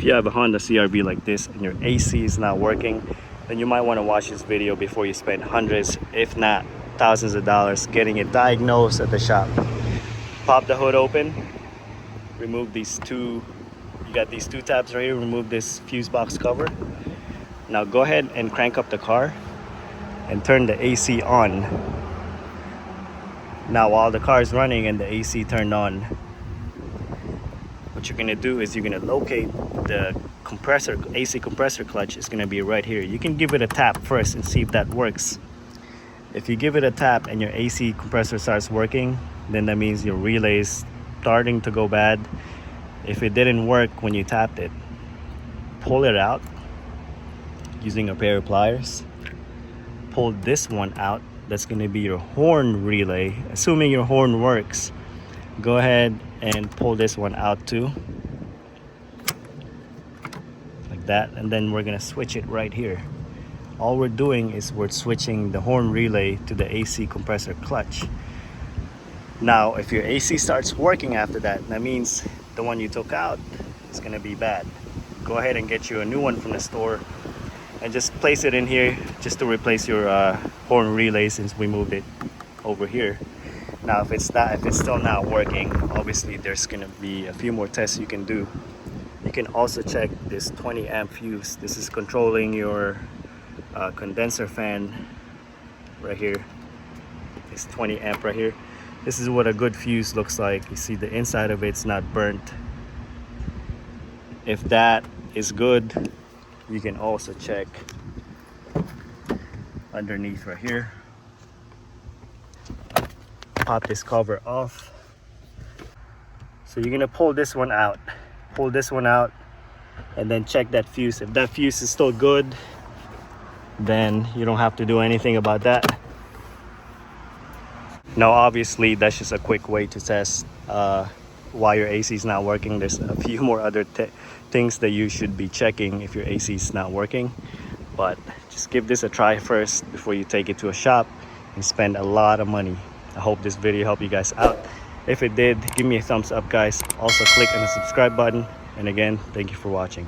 If you have a Honda CRV like this and your AC is not working, then you might want to watch this video before you spend hundreds, if not thousands of dollars getting it diagnosed at the shop. Pop the hood open, remove these two, you got these two tabs right here, remove this fuse box cover. Now go ahead and crank up the car and turn the AC on. Now while the car is running and the AC turned on, what you're gonna do is you're gonna locate the compressor, AC compressor clutch is gonna be right here. You can give it a tap first and see if that works. If you give it a tap and your AC compressor starts working, then that means your relay is starting to go bad. If it didn't work when you tapped it, pull it out using a pair of pliers. Pull this one out. That's going to be your horn relay. Assuming your horn works, go ahead and pull this one out too, like that, and then we're going to switch it right here. All we're doing is we're switching the horn relay to the AC compressor clutch. Now if your AC starts working after that, that means the one you took out is going to be bad. Go ahead and get you a new one from the store and just place it in here just to replace your horn relay, since we moved it over here. Now if it's still not working, obviously there's gonna be a few more tests you can do. You can also check this 20 amp fuse. This is controlling your condenser fan right here. It's 20 amp right here. This is what a good fuse looks like. You see the inside of it's not burnt. If that is good, you can also check underneath right here. Pop this cover off. So you're gonna pull this one out, and then check that fuse. If that fuse is still good, then you don't have to do anything about that. Now obviously that's just a quick way to test why your AC is not working. There's a few more other things that you should be checking if your AC is not working, but just give this a try first before you take it to a shop and spend a lot of money. I hope this video helped you guys out. If it did, give me a thumbs up, guys. Also click on the subscribe button, and again, thank you for watching.